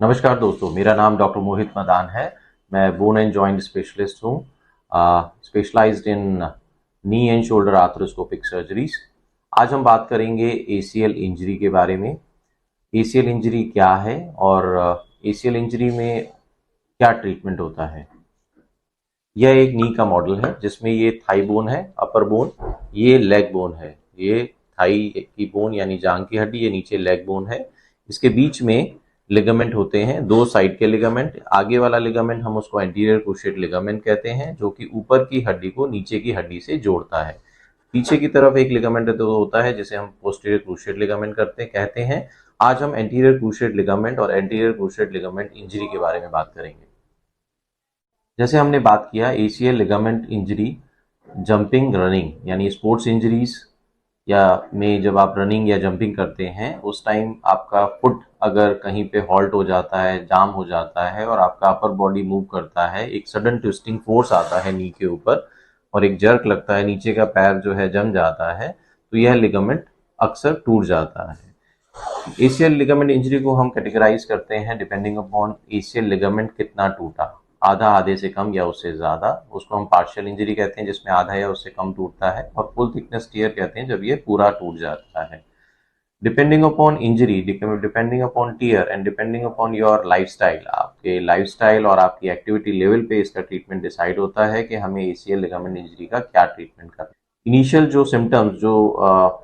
नमस्कार दोस्तों, मेरा नाम डॉक्टर मोहित मदान है। मैं बोन एंड जॉइंट स्पेशलिस्ट हूँ, specialised in knee and shoulder arthroscopic surgeries. आज हम बात करेंगे एसीएल इंजरी के बारे में। एसीएल इंजरी क्या है और एसीएल इंजरी में क्या ट्रीटमेंट होता है। यह एक नी का मॉडल है जिसमें ये थाई बोन है, अपर बोन, ये लेग बोन है। ये थाई की बोन यानी जांग की हड्डी, ये नीचे लेग बोन है। इसके बीच में लिगामेंट होते हैं, दो साइड के लिगामेंट। आगे वाला लिगामेंट हम उसको एंटीरियर क्रूशिएट लिगामेंट कहते हैं, जो कि ऊपर की हड्डी को नीचे की हड्डी से जोड़ता है। पीछे की तरफ एक लिगामेंट तो होता है जिसे हम पोस्टीरियर क्रूशिएट लिगामेंट कहते हैं। आज हम एंटीरियर क्रूशिएट लिगामेंट और एंटीरियर क्रूशिएट लिगामेंट इंजरी के बारे में बात करेंगे। जैसे हमने बात किया ACL ligament injury, jumping running यानी स्पोर्ट्स इंजरीज या में जब आप रनिंग या जंपिंग करते हैं उस टाइम आपका फुट अगर कहीं पे हॉल्ट हो जाता है, जाम हो जाता है और आपका अपर बॉडी मूव करता है, एक सडन ट्विस्टिंग फोर्स आता है नी के ऊपर और एक जर्क लगता है, नीचे का पैर जो है जम जाता है, तो यह लिगामेंट अक्सर टूट जाता है। एसीएल लिगामेंट इंजरी को हम कैटेगराइज करते हैं डिपेंडिंग अपॉन एसीएल लिगामेंट कितना टूटा, आधा, आधे से कम या उससे ज्यादा, उसको हम पार्शियल इंजरी कहते हैं जिसमें आधा या उससे कम टूटता है, और फुल थिकनेस टियर कहते हैं जब ये पूरा टूट जाता है। Depending upon injury, depending upon tier and depending upon your lifestyle, आपके लाइफस्टाइल और आपकी एक्टिविटी लेवल पे इसका ट्रीटमेंट डिसाइड होता है कि हमें एसीएल लिगामेंट इंजरी का क्या ट्रीटमेंट करना है। इनिशियल जो सिम्टम्स जो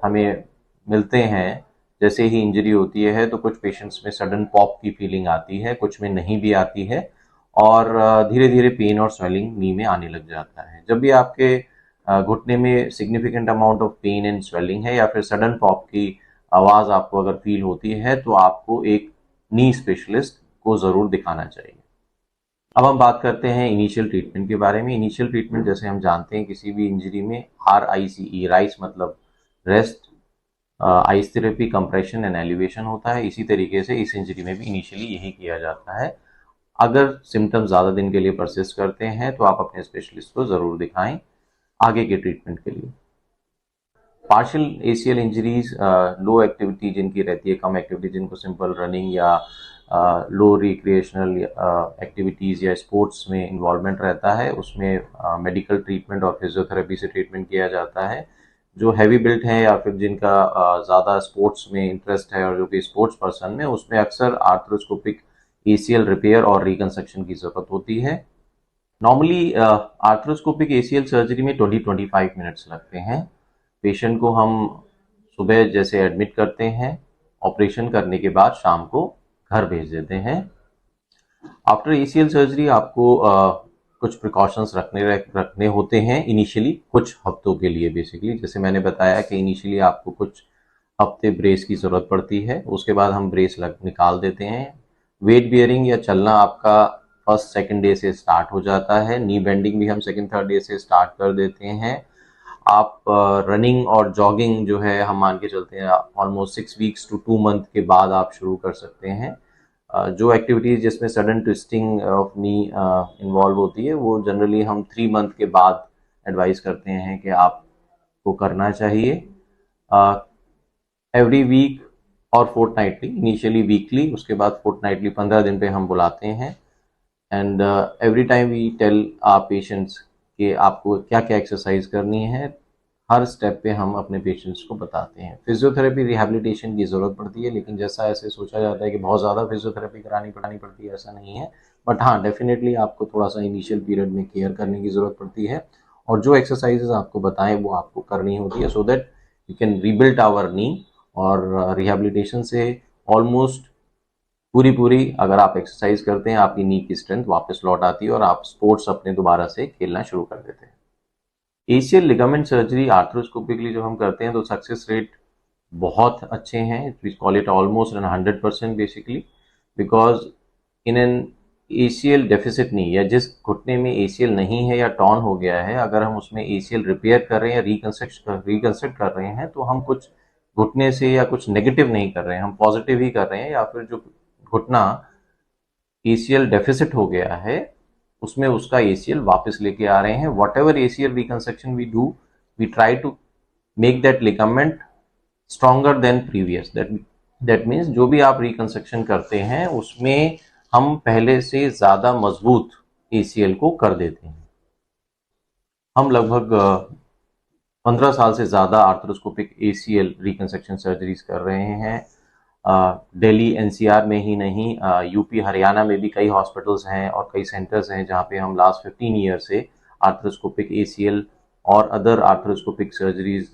हमें मिलते हैं जैसे ही इंजरी होती है, तो कुछ पेशेंट्स में सडन पॉप की फीलिंग आती है, कुछ में नहीं भी आती है, और धीरे धीरे पेन और स्वेलिंग नी में आने लग जाता है। जब भी आपके घुटने में significant amount of pain and swelling है या फिर सडन पॉप की आवाज़ आपको अगर फील होती है, तो आपको एक नी स्पेशलिस्ट को ज़रूर दिखाना चाहिए। अब हम बात करते हैं इनिशियल ट्रीटमेंट के बारे में। इनिशियल ट्रीटमेंट जैसे हम जानते हैं किसी भी इंजरी में RICE, राइस मतलब rest, ice therapy, compression and elevation होता है। इसी तरीके से इस इंजरी में भी इनिशियली यही किया जाता है। अगर सिम्टम्स ज़्यादा दिन के लिए परसिस्ट करते हैं तो आप अपने स्पेशलिस्ट को ज़रूर दिखाएं आगे के ट्रीटमेंट के लिए। पार्शियल एसीएल इंजरीज लो एक्टिविटी जिनकी रहती है, कम एक्टिविटी, जिनको सिंपल रनिंग या लो रिक्रिएशनल एक्टिविटीज़ या स्पोर्ट्स में इन्वॉल्वमेंट रहता है, उसमें मेडिकल ट्रीटमेंट और फिजियोथेरेपी से ट्रीटमेंट किया जाता है। जो हैवी बिल्ट हैं या फिर जिनका ज़्यादा स्पोर्ट्स में इंटरेस्ट है और जो कि स्पोर्ट्स पर्सन है, उसमें अक्सर आर्थ्रोस्कोपिक एसीएल रिपेयर और रिकंस्ट्रक्शन की ज़रूरत होती है। नॉर्मली आर्थ्रोस्कोपिक एसीएल सर्जरी में 20-25 मिनट्स लगते हैं। पेशेंट को हम सुबह जैसे एडमिट करते हैं, ऑपरेशन करने के बाद शाम को घर भेज देते हैं। आफ्टर एसीएल सर्जरी आपको कुछ प्रिकॉशंस रखने होते हैं इनिशियली, कुछ हफ्तों के लिए। बेसिकली जैसे मैंने बताया कि इनिशियली आपको कुछ हफ्ते ब्रेस की ज़रूरत पड़ती है, उसके बाद हम ब्रेस निकाल देते हैं। वेट बियरिंग या चलना आपका फर्स्ट सेकंड डे से स्टार्ट हो जाता है। नी बेंडिंग भी हम सेकंड थर्ड डे से स्टार्ट कर देते हैं। आप रनिंग और जॉगिंग जो है हम मान के चलते हैं ऑलमोस्ट 6 वीक्स टू 2 मंथ के बाद आप शुरू कर सकते हैं। जो एक्टिविटीज़ जिसमें sudden twisting of knee involve होती है वो जनरली हम 3 मंथ के बाद एडवाइस करते हैं कि आपको करना चाहिए। एवरी वीक और फोर्टनाइटली, इनिशियली वीकली, उसके बाद फोर्टनाइटली 15 दिन पे हम बुलाते हैं। And every time we tell our patients कि आपको क्या क्या एक्सरसाइज करनी है। हर स्टेप पे हम अपने पेशेंट्स को बताते हैं। फिजियोथेरेपी रिहैबिलिटेशन की ज़रूरत पड़ती है, लेकिन जैसा ऐसे सोचा जाता है कि बहुत ज़्यादा फिजियोथेरेपी करानी पड़ती है, ऐसा नहीं है। बट हाँ, डेफिनेटली आपको थोड़ा सा इनिशियल पीरियड में केयर करने की ज़रूरत पड़ती है, और जो एक्सरसाइजेज आपको बताएं वो आपको करनी होती है, so that you can rebuild our knee. और रिहैबिलिटेशन से ऑलमोस्ट पूरी अगर आप एक्सरसाइज करते हैं, आपकी नी की स्ट्रेंथ वापस लौट आती है और आप स्पोर्ट्स अपने दोबारा से खेलना शुरू कर देते हैं। एसीएल लिगामेंट सर्जरी आर्थ्रोस्कोपिकली जो हम करते हैं तो सक्सेस रेट बहुत अच्छे हैं। We call it almost 100% basically, because in an ACL deficit knee, या जिस घुटने में एसीएल नहीं है या टॉर्न हो गया है, अगर हम उसमें एसीएल रिपेयर कर रहे हैं या रिकंस्ट्रक्ट कर रहे हैं, तो हम कुछ घुटने से या कुछ नेगेटिव नहीं कर रहे हैं, हम पॉजिटिव ही कर रहे हैं। या फिर जो घुटना एसीएल डेफिसिट हो गया है उसमें उसका एसीएल वापस लेके आ रहे हैं। Whatever ACL reconstruction we do, we try to make that ligament stronger than previous, that that means जो भी आप रिकंस्ट्रक्शन करते हैं उसमें हम पहले से ज़्यादा मजबूत ACL को कर देते हैं। हम लगभग 15 साल से ज़्यादा आर्थ्रोस्कोपिक ACL रिकंस्ट्रक्शन सर्जरीज कर रहे हैं। दिल्ली NCR में ही नहीं, यूपी हरियाणा में भी कई हॉस्पिटल्स हैं और कई सेंटर्स हैं जहाँ पे हम लास्ट 15 ईयर से आर्थ्रोस्कोपिक ACL और other arthroscopic surgeries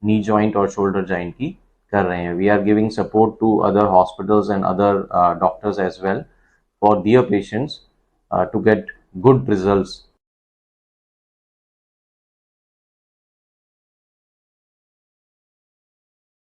knee joint और शोल्डर जॉइंट की कर रहे हैं। We are giving support to other hospitals and other doctors as well for their patients to get good results